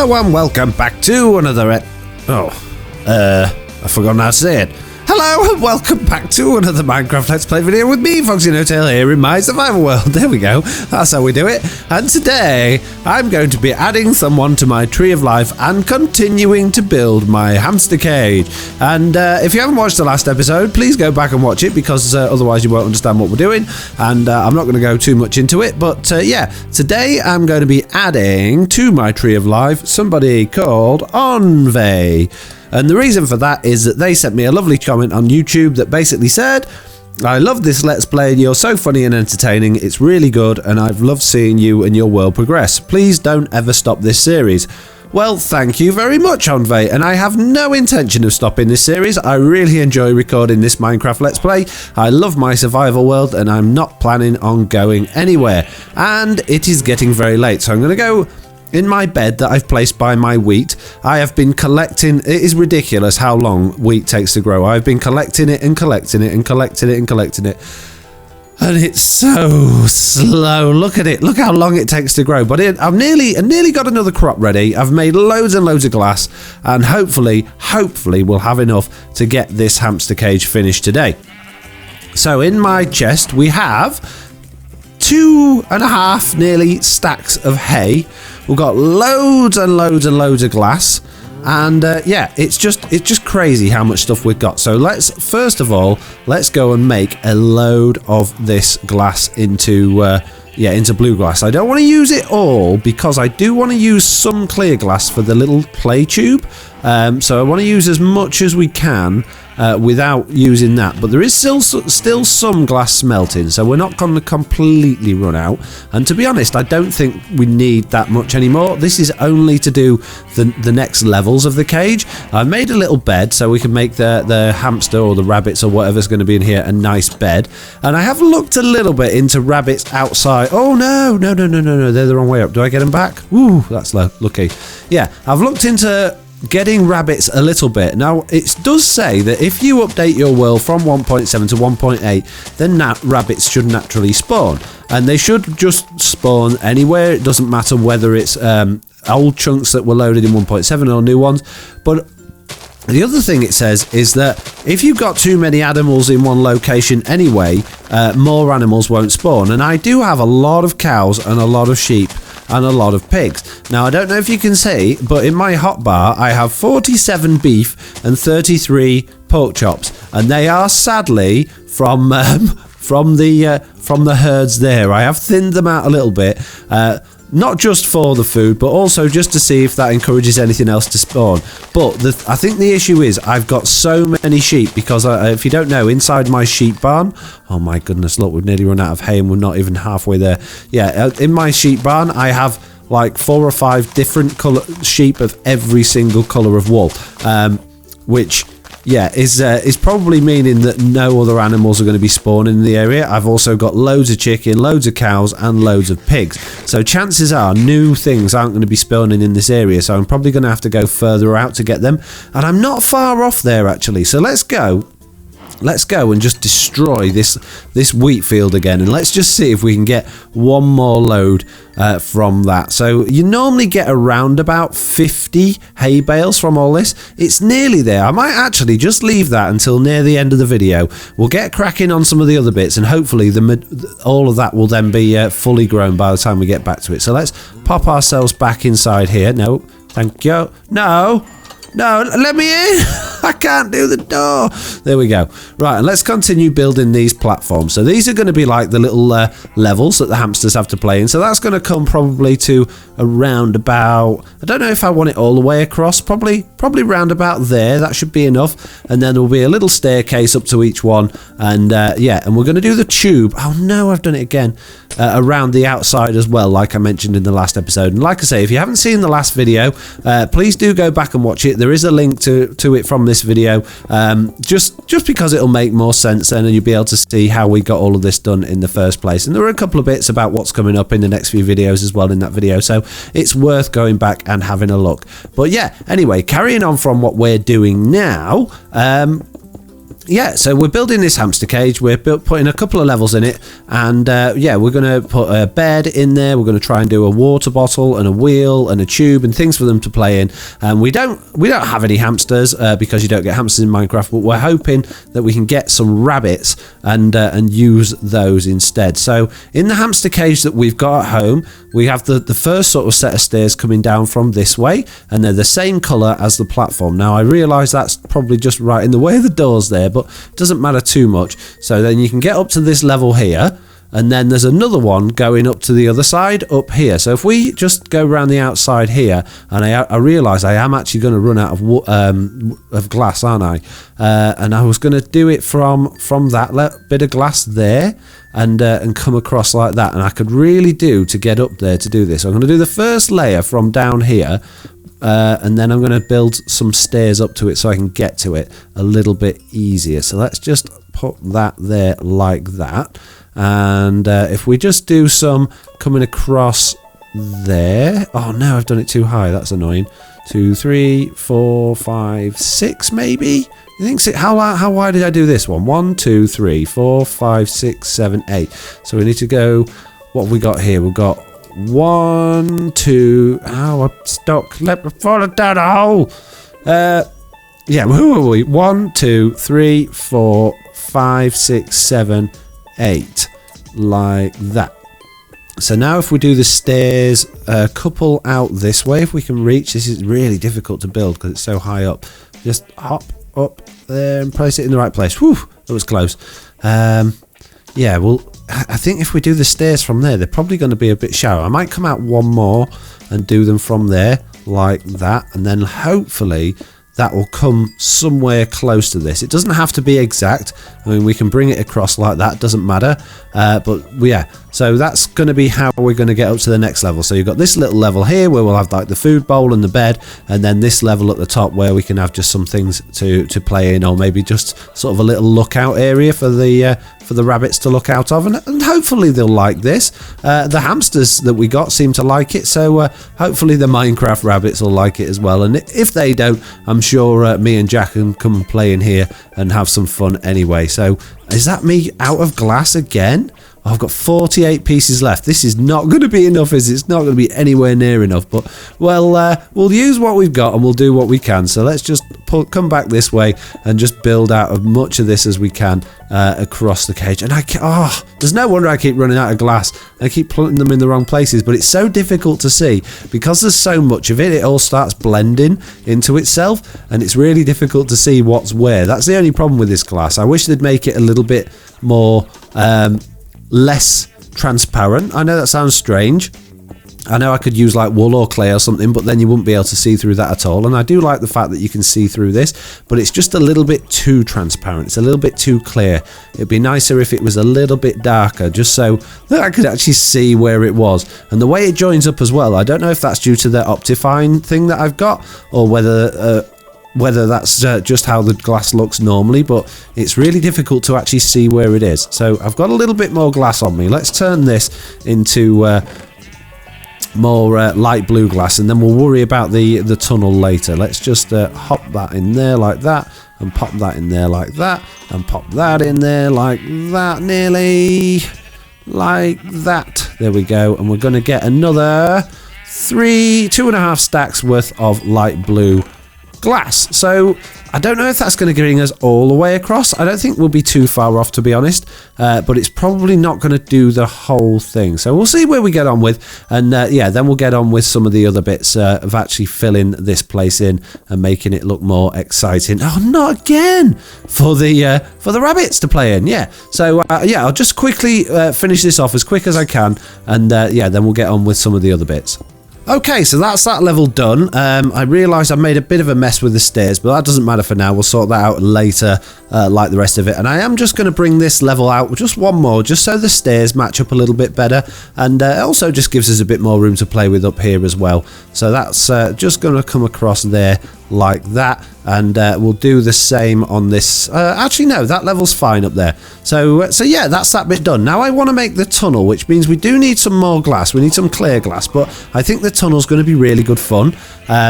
Hello and welcome back to another I forgot how to say it. Hello and welcome back to another Minecraft Let's Play video with me, Foxy No-Tail, here in my survival world. There we go, that's how we do it. And today, I'm going to be adding someone to my tree of life and continuing to build my hamster cage. And if you haven't watched the last episode, please go back and watch it, because otherwise you won't understand what we're doing. And I'm not going to go too much into it, but yeah, today I'm going to be adding to my tree of life somebody called Onve. And the reason for that is that they sent me a lovely comment on YouTube that basically said, I love this Let's Play, you're so funny and entertaining, it's really good, and I've loved seeing you and your world progress. Please don't ever stop this series. Well, thank you very much, Onve, and I have no intention of stopping this series. I really enjoy recording this Minecraft Let's Play. I love my survival world, and I'm not planning on going anywhere. And it is getting very late, so I'm going to go in my bed that I've placed by my wheat. I have been collecting, it is ridiculous how long wheat takes to grow. I've been collecting it and collecting it and collecting it and collecting it. And it's so slow. Look at it. Look how long it takes to grow. But I've nearly got another crop ready. I've made loads and loads of glass. And hopefully we'll have enough to get this hamster cage finished today. So in my chest we have 2.5 nearly stacks of hay. We've got loads and loads and loads of glass, and yeah, it's just crazy how much stuff we've got. So first of all, let's go and make a load of this glass into blue glass. I don't want to use it all because I do want to use some clear glass for the little play tube. So I want to use as much as we can without using that, but there is still some glass smelting, so we're not going to completely run out. And to be honest, I don't think we need that much anymore. This is only to do the next levels of the cage. I made a little bed so we can make the hamster or the rabbits or whatever's going to be in here a nice bed. And I have looked a little bit into rabbits outside. Oh no, they're the wrong way up. Do I get them back? Ooh, that's lucky. Yeah, I've looked into getting rabbits a little bit. Now, it does say that if you update your world from 1.7 to 1.8, then rabbits should naturally spawn. And they should just spawn anywhere. It doesn't matter whether it's old chunks that were loaded in 1.7 or new ones. But the other thing it says is that if you've got too many animals in one location anyway, more animals won't spawn. And I do have a lot of cows and a lot of sheep and a lot of pigs. Now, I don't know if you can see, but in my hotbar I have 47 beef and 33 pork chops, and they are sadly from the herds there. I have thinned them out a little bit, not just for the food, but also just to see if that encourages anything else to spawn. But I think the issue is I've got so many sheep, because if you don't know, inside my sheep barn, oh my goodness, look, we've nearly run out of hay and we're not even halfway there. Yeah, in my sheep barn I have like 4 or 5 different sheep of every single colour of wool, which yeah, is probably meaning that no other animals are going to be spawning in the area. I've also got loads of chicken, loads of cows, and loads of pigs. So chances are new things aren't going to be spawning in this area. So I'm probably going to have to go further out to get them. And I'm not far off there, actually. So let's go and just destroy this wheat field again, and let's just see if we can get one more load from that. So you normally get around about 50 hay bales from all this. It's nearly there. I might actually just leave that until near the end of the video. We'll get cracking on some of the other bits, and hopefully all of that will then be fully grown by the time we get back to it. So let's pop ourselves back inside here. No, thank you. No, let me in. I can't do the door. There we go. Right, and let's continue building these platforms. So these are going to be like the little levels that the hamsters have to play in. So that's going to come probably to around about, I don't know if I want it all the way across, probably round about there. That should be enough. And then there'll be a little staircase up to each one. And yeah, and we're going to do the tube. Oh no, I've done it again. Around the outside as well, like I mentioned in the last episode. And like I say, if you haven't seen the last video, please do go back and watch it. There is a link to it from this video, just because it'll make more sense then, and you'll be able to see how we got all of this done in the first place. And there are a couple of bits about what's coming up in the next few videos as well in that video, so it's worth going back and having a look. But yeah, anyway, carrying on from what we're doing now, yeah, so we're building this hamster cage. We're putting a couple of levels in it, and yeah, we're going to put a bed in there. We're going to try and do a water bottle and a wheel and a tube and things for them to play in. And we don't have any hamsters because you don't get hamsters in Minecraft, but we're hoping that we can get some rabbits and use those instead. So in the hamster cage that we've got at home, we have the first sort of set of stairs coming down from this way, and they're the same colour as the platform. Now I realise that's probably just right in the way of the doors there, but it doesn't matter too much. So then you can get up to this level here, and then there's another one going up to the other side up here. So if we just go around the outside here, and I realise I am actually going to run out of glass, aren't I? And I was going to do it from that bit of glass there, and come across like that. And I could really do to get up there to do this. So I'm going to do the first layer from down here, and then I'm going to build some stairs up to it so I can get to it a little bit easier. So let's just put that there like that. And if we just do some coming across there. Oh no, I've done it too high. That's annoying. 2, 3, 4, 5, 6 maybe? You think so? How wide did I do this one? 1, 2, 3, 4, 5, 6, 7, 8. So we need to go, what have we got here? We've got 1, 2, oh, I'm stuck. Let me fall down a hole. Yeah, who are we? 1, 2, 3, 4, 5, 6, 7, 8. Like that. So now if we do the stairs a couple out this way, if we can reach, this is really difficult to build because it's so high up. Just hop up there and place it in the right place. Whew, that was close. Yeah, well, I think if we do the stairs from there, they're probably going to be a bit shallow. I might come out one more and do them from there like that, and then hopefully that will come somewhere close to this. It doesn't have to be exact. I mean, we can bring it across like that, doesn't matter. But yeah, so that's going to be how we're going to get up to the next level. So you've got this little level here where we'll have like the food bowl and the bed, and then this level at the top where we can have just some things to play in, or maybe just sort of a little lookout area for the rabbits to look out of, and hopefully they'll like this. The hamsters that we got seem to like it, so hopefully the Minecraft rabbits will like it as well. And if they don't, I'm sure me and Jack can come and play in here and have some fun anyway. So is that me out of glass again? Oh, I've got 48 pieces left. This is not going to be enough, is it? It's not going to be anywhere near enough, but well, we'll use what we've got and we'll do what we can. So let's just come back this way and just build out as much of this as we can across the cage. And there's no wonder I keep running out of glass. I keep putting them in the wrong places, but it's so difficult to see because there's so much of it. It all starts blending into itself, and it's really difficult to see what's where. That's the only problem with this glass. I wish they'd make it a little bit more less transparent. I know that sounds strange. I know I could use like wool or clay or something, but then you wouldn't be able to see through that at all. And I do like the fact that you can see through this, but it's just a little bit too transparent. It's a little bit too clear. It'd be nicer if it was a little bit darker, just so that I could actually see where it was. And the way it joins up as well, I don't know if that's due to the Optifine thing that I've got, or whether that's just how the glass looks normally, but it's really difficult to actually see where it is. So I've got a little bit more glass on me. Let's turn this into more light blue glass, and then we'll worry about the tunnel later. Let's just hop that in there like that, and pop that in there like that, and pop that in there like that, nearly like that. There we go. And we're going to get another 2.5 stacks worth of light blue glass. So I don't know if that's going to bring us all the way across. I don't think we'll be too far off, to be honest, but it's probably not going to do the whole thing. So we'll see where we get on with, and yeah, then we'll get on with some of the other bits of actually filling this place in and making it look more exciting. Oh, not again! For the rabbits to play in, yeah. So yeah, I'll just quickly finish this off as quick as I can, and yeah, then we'll get on with some of the other bits. Okay, so that's that level done. I realised I made a bit of a mess with the stairs, but that doesn't matter for now. We'll sort that out later, like the rest of it. And I am just going to bring this level out just one more, just so the stairs match up a little bit better. And it also just gives us a bit more room to play with up here as well. So that's just going to come across there like that, and we'll do the same on this. Actually, no, that level's fine up there. So yeah, that's that bit done. Now I want to make the tunnel, which means we do need some more glass. We need some clear glass, but I think the tunnel's going to be really good fun.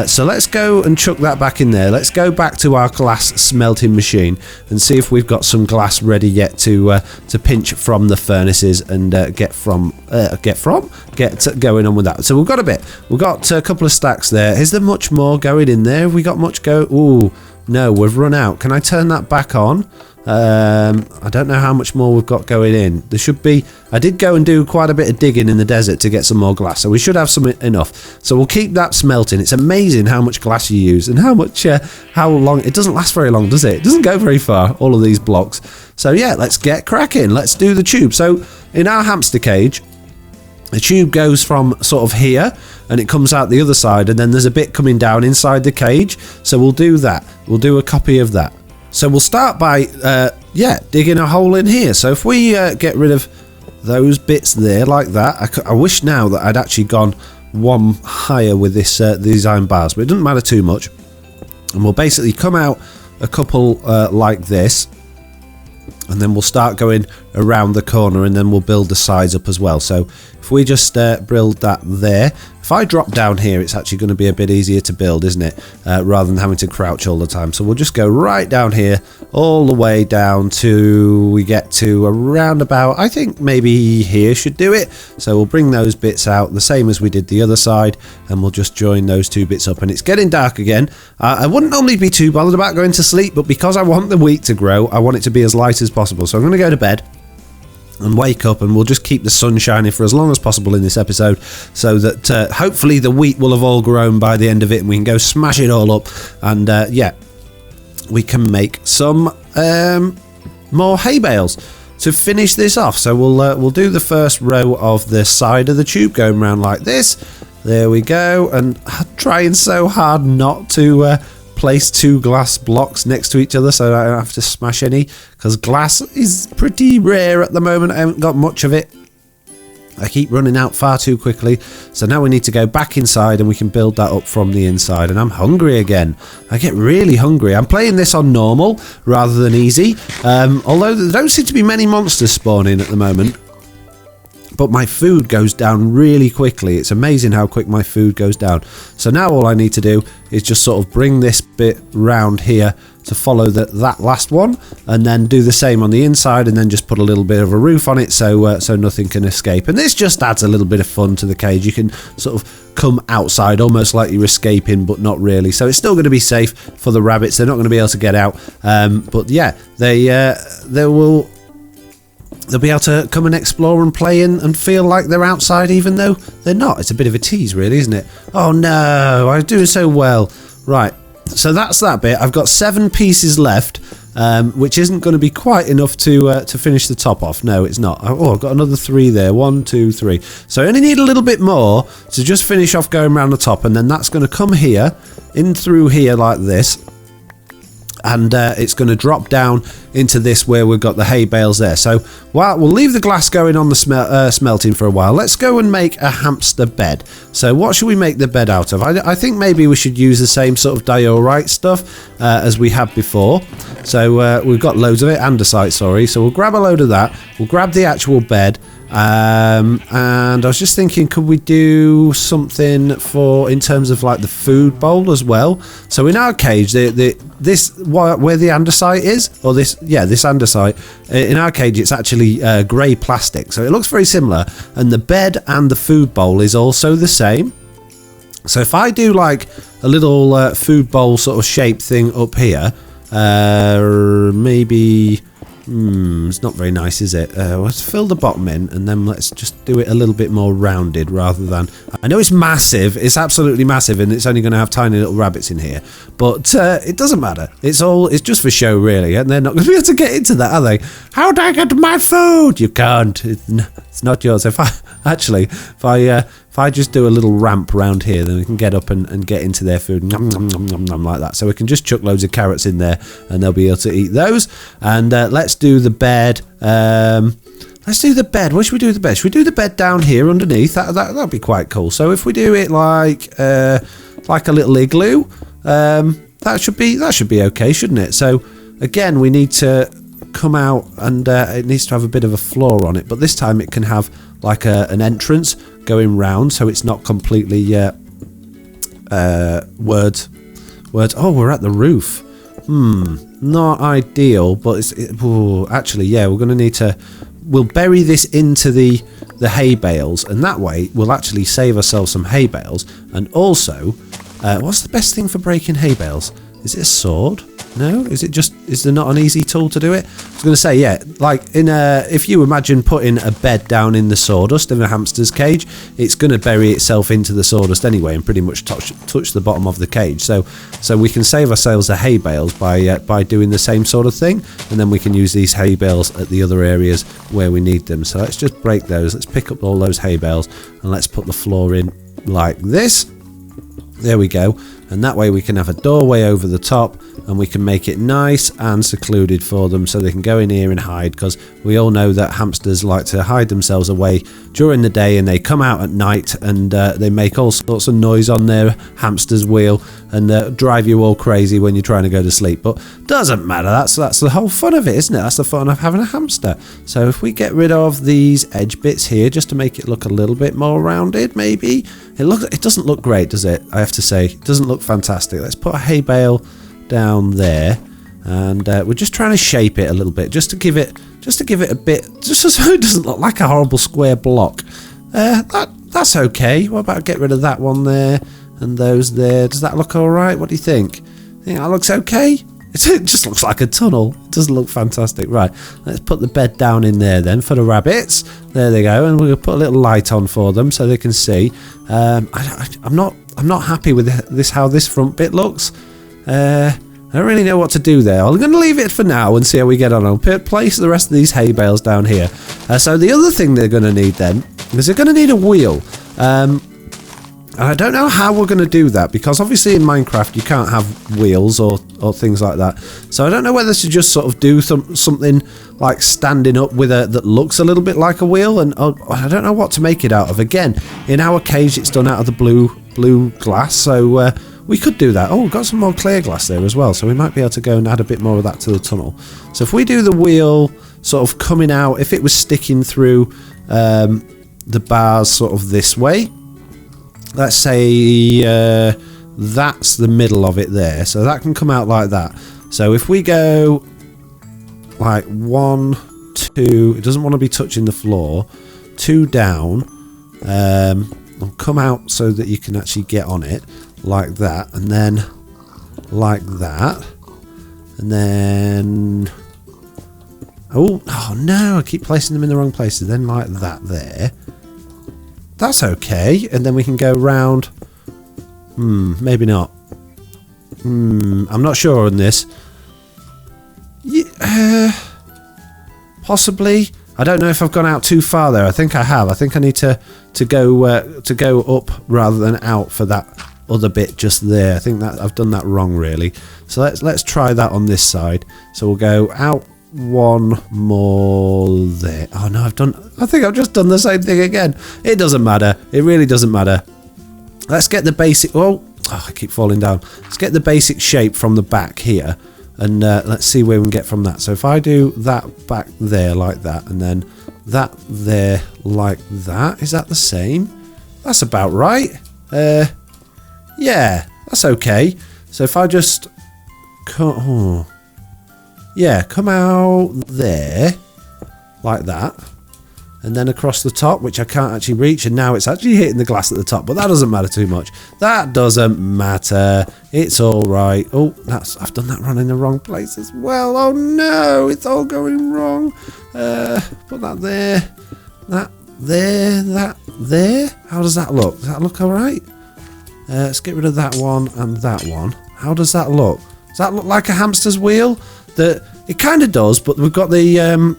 So let's go and chuck that back in there. Let's go back to our glass smelting machine and see if we've got some glass ready yet to pinch from the furnaces and get going on with that. So we've got a bit. We've got a couple of stacks there. Is there much more going in there? Have we got much go? Ooh, no, we've run out. Can I turn that back on? I don't know how much more we've got going in. There should be. I did go and do quite a bit of digging in the desert to get some more glass, so we should have some enough. So we'll keep that smelting. It's amazing how much glass you use and how long. It doesn't last very long, does it? It doesn't go very far, all of these blocks. So yeah, let's get cracking. Let's do the tube. So in our hamster cage, the tube goes from sort of here and it comes out the other side, and then there's a bit coming down inside the cage. So we'll do that. We'll do a copy of that. So we'll start by digging a hole in here. So if we get rid of those bits there like that, I wish now that I'd actually gone one higher with this these iron bars, but it doesn't matter too much. And we'll basically come out a couple like this, and then we'll start going around the corner, and then we'll build the sides up as well. So if we just build that there, if I drop down here, it's actually going to be a bit easier to build, isn't it, rather than having to crouch all the time. So we'll just go right down here, all the way down to we get to around about, I think maybe here should do it. So we'll bring those bits out the same as we did the other side, and we'll just join those two bits up. And it's getting dark again. I wouldn't normally be too bothered about going to sleep, but because I want the wheat to grow, I want it to be as light as possible. So I'm going to go to bed and wake up, and we'll just keep the sun shining for as long as possible in this episode, so that hopefully the wheat will have all grown by the end of it, and we can go smash it all up, and yeah, we can make some more hay bales to finish this off. So we'll do the first row of the side of the tube going around like this. There we go, and I'm trying so hard not to place two glass blocks next to each other so I don't have to smash any, because glass is pretty rare at the moment. I haven't got much of it. I keep running out far too quickly. So now we need to go back inside, and we can build that up from the inside. And I'm hungry again. I get really hungry. I'm playing this on normal rather than easy, although there don't seem to be many monsters spawning at the moment. But my food goes down really quickly. It's amazing how quick my food goes down. So now all I need to do is just sort of bring this bit round here to follow that last one, and then do the same on the inside, and then just put a little bit of a roof on it so nothing can escape. And this just adds a little bit of fun to the cage. You can sort of come outside almost like you're escaping, but not really. So it's still going to be safe for the rabbits. They're not going to be able to get out. But yeah, they'll be able to come and explore and play and feel like they're outside, even though they're not. It's a bit of a tease, really, isn't it? Oh no, I was doing so well. Right, so that's that bit. I've got 7 pieces left, which isn't going to be quite enough to finish the top off. No, it's not. Oh, I've got another 3 there. 1, 2, 3. So I only need a little bit more to just finish off going around the top, and then that's going to come here, in through here like this. And it's going to drop down into this where we've got the hay bales there. So we'll leave the glass going on the smelting for a while. Let's go and make a hamster bed. So what should we make the bed out of? I think maybe we should use the same sort of diorite stuff as we had before. So we've got loads of it, andesite, sorry. So we'll grab a load of that. We'll grab the actual bed. And I was just thinking, could we do something in terms of like the food bowl as well? So in our cage, where the andesite is, or this andesite, in our cage it's actually grey plastic, so it looks very similar, and the bed and the food bowl is also the same. So if I do like a little food bowl sort of shape thing up here, maybe. It's not very nice, is it? Let's fill the bottom in, and then let's just do it a little bit more rounded rather than... I know it's massive, it's absolutely massive, and it's only going to have tiny little rabbits in here, but it doesn't matter. It's just for show, really, and they're not going to be able to get into that, are they? How do I get my food? You can't. It's not yours. If I just do a little ramp around here, then we can get up and get into their food, nom, nom, nom, nom, nom, like that. So we can just chuck loads of carrots in there, and they'll be able to eat those. And let's do the bed. Let's do the bed. Where should we do the bed? Should we do the bed down here underneath? That'd be quite cool. So if we do it like a little igloo, that should be okay, shouldn't it? So again, we need to come out, and it needs to have a bit of a floor on it, but this time it can have like an entrance going round, so it's not completely words. Oh, we're at the roof. Not ideal, but actually, yeah, we're going to need to. We'll bury this into the hay bales, and that way we'll actually save ourselves some hay bales. And also, what's the best thing for breaking hay bales? Is it a sword? No? Is there not an easy tool to do it? I was going to say, yeah, like if you imagine putting a bed down in the sawdust in a hamster's cage, it's going to bury itself into the sawdust anyway and pretty much touch the bottom of the cage. So we can save ourselves the hay bales by doing the same sort of thing, and then we can use these hay bales at the other areas where we need them. So let's just break those. Let's pick up all those hay bales and let's put the floor in like this. There we go. And that way we can have a doorway over the top, and we can make it nice and secluded for them so they can go in here and hide, because we all know that hamsters like to hide themselves away during the day, and they come out at night and they make all sorts of noise on their hamster's wheel and drive you all crazy when you're trying to go to sleep. But doesn't matter, that's the whole fun of it, isn't it? That's the fun of having a hamster. So if we get rid of these edge bits here just to make it look a little bit more rounded, maybe. It doesn't look great, does it? I have to say, it doesn't look fantastic. Let's put a hay bale down there, and we're just trying to shape it a little bit, just to give it a bit, just so it doesn't look like a horrible square block. That's okay. What about get rid of that one there and those there? Does that look all right? What do you think? Think that looks okay? It just looks like a tunnel. It doesn't look fantastic. Right, let's put the bed down in there then for the rabbits. There they go, and we'll put a little light on for them so they can see. I'm not happy with this, how this front bit looks. I don't really know what to do there. I'm going to leave it for now and see how we get on. I'll place the rest of these hay bales down here. So the other thing they're going to need then is they're going to need a wheel. And I don't know how we're going to do that, because obviously in Minecraft you can't have wheels or things like that. So I don't know whether to just sort of do something like standing up with that looks a little bit like a wheel, and I don't know what to make it out of. Again, in our cage it's done out of the blue glass, so we could do that. Oh, we've got some more clear glass there as well, so we might be able to go and add a bit more of that to the tunnel. So if we do the wheel sort of coming out, if it was sticking through the bars sort of this way, let's say that's the middle of it there, so that can come out like that. So if we go like 1, 2, it doesn't want to be touching the floor, 2 down, will come out so that you can actually get on it like that, and then like that, and then oh no, I keep placing them in the wrong places. Then like that there. That's okay, and then we can go round. Maybe not. I'm not sure on this. Yeah, possibly. I don't know if I've gone out too far there. I think I have. I think I need to go up rather than out for that other bit just there. I think that I've done that wrong really. So let's try that on this side. So we'll go out one more there. Oh no, I think I've just done the same thing again. It doesn't matter. It really doesn't matter. Let's get the basic. Oh, I keep falling down. Let's get the basic shape from the back here, and let's see where we can get from that. So if I do that back there like that, and then that there like that, is that the same? That's about right. Yeah, that's okay. So if I just come out there like that, and then across the top, which I can't actually reach, and now it's actually hitting the glass at the top, but that doesn't matter too much. That doesn't matter. It's all right. Oh, I've done that run in the wrong place as well. Oh no, it's all going wrong. Put that there, that there, that there. How does that look? Does that look all right? Let's get rid of that one and that one. How does that look? Does that look like a hamster's wheel? It kind of does, but we've got the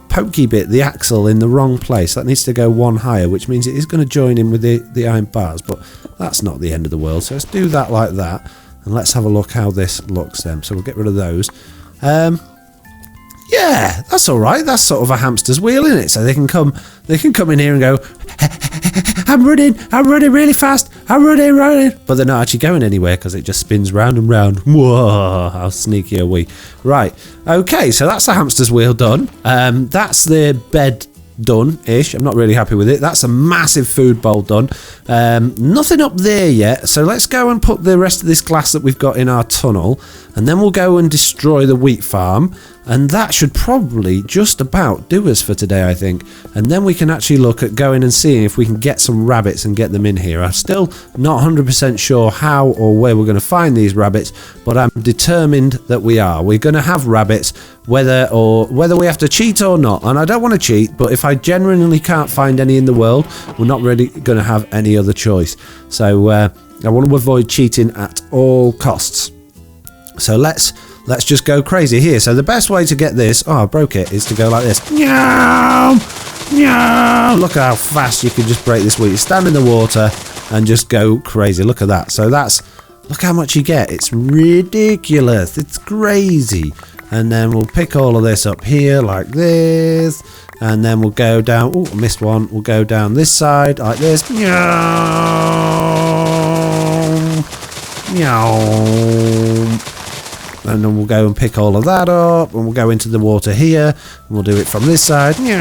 pokey bit, the axle, in the wrong place. That needs to go one higher, which means it is going to join in with the iron bars, but that's not the end of the world. So let's do that like that, and let's have a look how this looks then. So we'll get rid of those. Yeah, that's all right. That's sort of a hamster's wheel, isn't it? So they can come in here and go I'm running really fast, I'm running. But they're not actually going anywhere because it just spins round and round. Whoa, how sneaky are we? Right, okay, so that's the hamster's wheel done. That's the bed done-ish. I'm not really happy with it. That's a massive food bowl done. Nothing up there yet, so let's go and put the rest of this glass that we've got in our tunnel, and then we'll go and destroy the wheat farm, and that should probably just about do us for today, I think. And then we can actually look at going and seeing if we can get some rabbits and get them in here. I'm still not 100% sure how or where we're going to find these rabbits, but I'm determined that we are. We're going to have rabbits, whether we have to cheat or not. And I don't want to cheat, but if I genuinely can't find any in the world, we're not really going to have any other choice. So I want to avoid cheating at all costs. So let's just go crazy here. So the best way to get this, oh, I broke it, is to go like this. Meow, meow. Look how fast you can just break this wheat. You stand in the water and just go crazy. Look at that. So look how much you get. It's ridiculous. It's crazy. And then we'll pick all of this up here like this. And then we'll go down. Oh, I missed one. We'll go down this side like this. Meow, meow. And then we'll go and pick all of that up, and we'll go into the water here, and we'll do it from this side. Meow,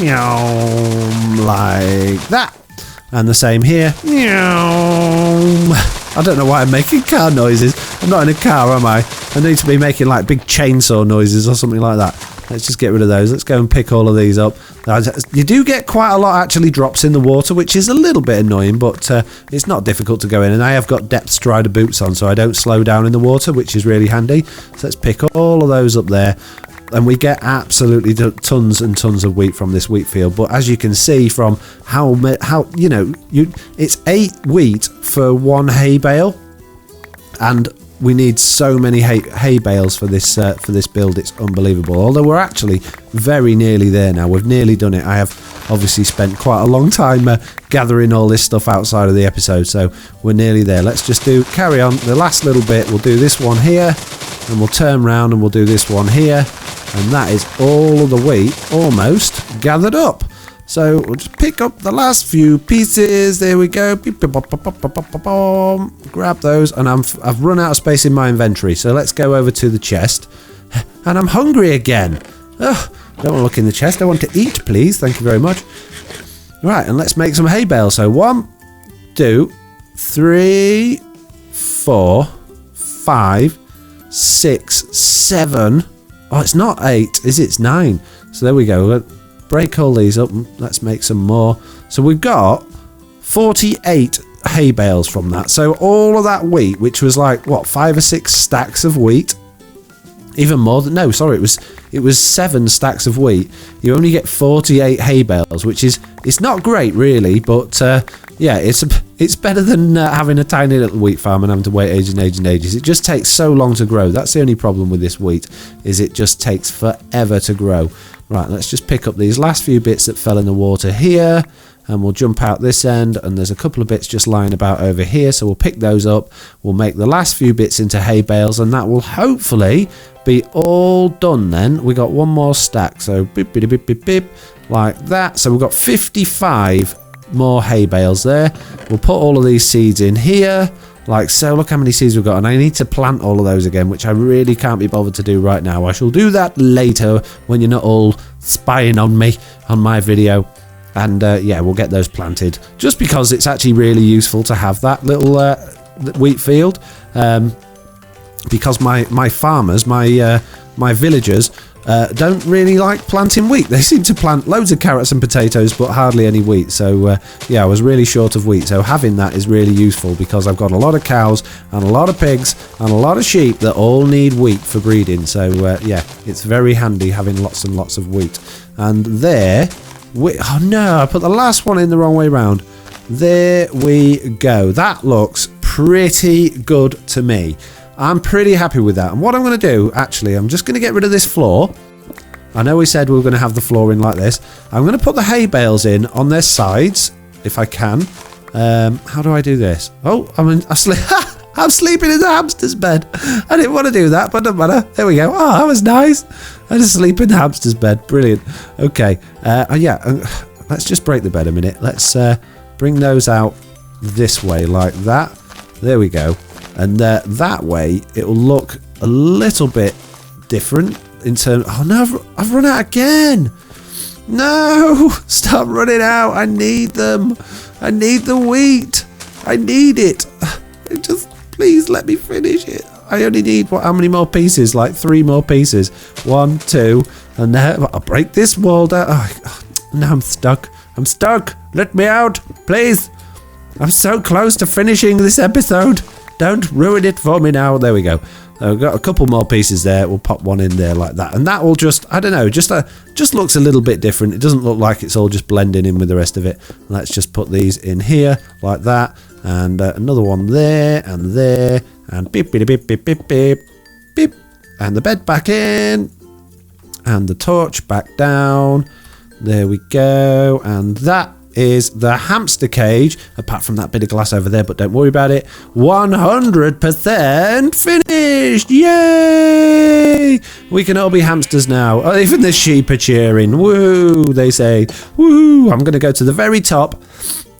meow, like that. And the same here. Meow. I don't know why I'm making car noises. I'm not in a car, am I? I need to be making like big chainsaw noises or something like that. Let's just get rid of those. Let's go and pick all of these up. You do get quite a lot actually drops in the water, which is a little bit annoying, but it's not difficult to go in. And I have got depth strider boots on, so I don't slow down in the water, which is really handy. So let's pick all of those up there. And we get absolutely tons and tons of wheat from this wheat field. But as you can see from how you know, it's 8 wheat for 1 hay bale, and we need so many hay bales for this build. It's unbelievable. Although we're actually very nearly there now. We've nearly done it. I have obviously spent quite a long time gathering all this stuff outside of the episode, so we're nearly there. Let's just carry on the last little bit. We'll do this one here, and we'll turn around and we'll do this one here, and that is all of the wheat almost gathered up. So we'll just pick up the last few pieces. There we go. Grab those, and I've run out of space in my inventory. So let's go over to the chest. And I'm hungry again. Ugh, don't want to look in the chest. I want to eat, please. Thank you very much. Right, and let's make some hay bales. So 1, 2, 3, 4, 5, 6, 7. Oh, it's not 8, is it? It's 9. So there we go. Break all these up and let's make some more. So we've got 48 hay bales from that. So all of that wheat, which was like what, 5 or 6 stacks of wheat, even more than, no, sorry, it was 7 stacks of wheat. You only get 48 hay bales, which is, it's not great really, but yeah, it's better than having a tiny little wheat farm and having to wait ages and ages and ages. It just takes so long to grow. That's the only problem with this wheat, is it just takes forever to grow. Right, let's just pick up these last few bits that fell in the water here, and we'll jump out this end, and there's a couple of bits just lying about over here, so we'll pick those up. We'll make the last few bits into hay bales, and that will hopefully be all done then. We got one more stack, so beep, beep, beep, beep, beep, like that. So we've got 55 more hay bales there. We'll put all of these seeds in here, like so. Look how many seeds we've got, and I need to plant all of those again, which I really can't be bothered to do right now. I shall do that later when you're not all spying on me on my video, and yeah, we'll get those planted, just because it's actually really useful to have that little wheat field, because my farmers, my villagers, don't really like planting wheat. They seem to plant loads of carrots and potatoes, but hardly any wheat. So yeah, I was really short of wheat. So having that is really useful, because I've got a lot of cows and a lot of pigs and a lot of sheep that all need wheat for breeding. So yeah, it's very handy having lots and lots of wheat. And there, oh no, I put the last one in the wrong way round. There we go. That looks pretty good to me. I'm pretty happy with that. And what I'm going to do, actually, I'm just going to get rid of this floor. I know we said we were going to have the floor in like this. I'm going to put the hay bales in on their sides, if I can. How do I do this? Oh, I'm sleeping in the hamster's bed. I didn't want to do that, but it doesn't matter. There we go. Oh, that was nice. I just sleep in the hamster's bed. Brilliant. Okay. Let's just break the bed a minute. Let's bring those out this way like that. There we go. And that way it will look a little bit different in terms. Oh no, I've run out again. No, stop running out. I need them. I need the wheat. I need it. Just please let me finish it. I only need how many more pieces? Like 3 more pieces. 1, 2, and now I'll break this wall down. Oh, now I'm stuck. I'm stuck. Let me out, please. I'm so close to finishing this episode. Don't ruin it for me now. There we go. We've got a couple more pieces there. We'll pop one in there like that. And that will just, I don't know, just looks a little bit different. It doesn't look like it's all just blending in with the rest of it. Let's just put these in here like that. And another one there and there. And beep, beep, beep, beep, beep, beep, beep. And the bed back in. And the torch back down. There we go. And that is the hamster cage, apart from that bit of glass over there, but don't worry about it. 100% finished! Yay! We can all be hamsters now. Oh, even the sheep are cheering. Woo! They say, woo! I'm going to go to the very top,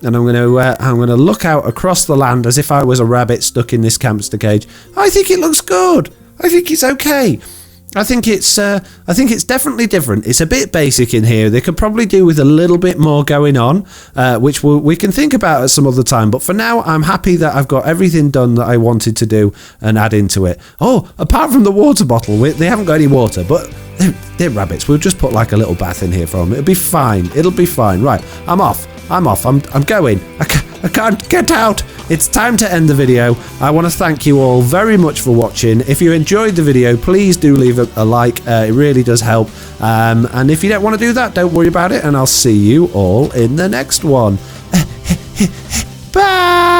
and I'm going to look out across the land as if I was a rabbit stuck in this hamster cage. I think it looks good. I think it's okay. I think it's definitely different. It's a bit basic in here. They could probably do with a little bit more going on, which we can think about at some other time. But for now, I'm happy that I've got everything done that I wanted to do and add into it. Oh, apart from the water bottle, they haven't got any water, but they're rabbits. We'll just put like a little bath in here for them. It'll be fine. It'll be fine. Right, I'm off. I'm going. I can't get out. It's time to end the video. I want to thank you all very much for watching. If you enjoyed the video, please do leave a like. It really does help. And if you don't want to do that, don't worry about it. And I'll see you all in the next one. Bye.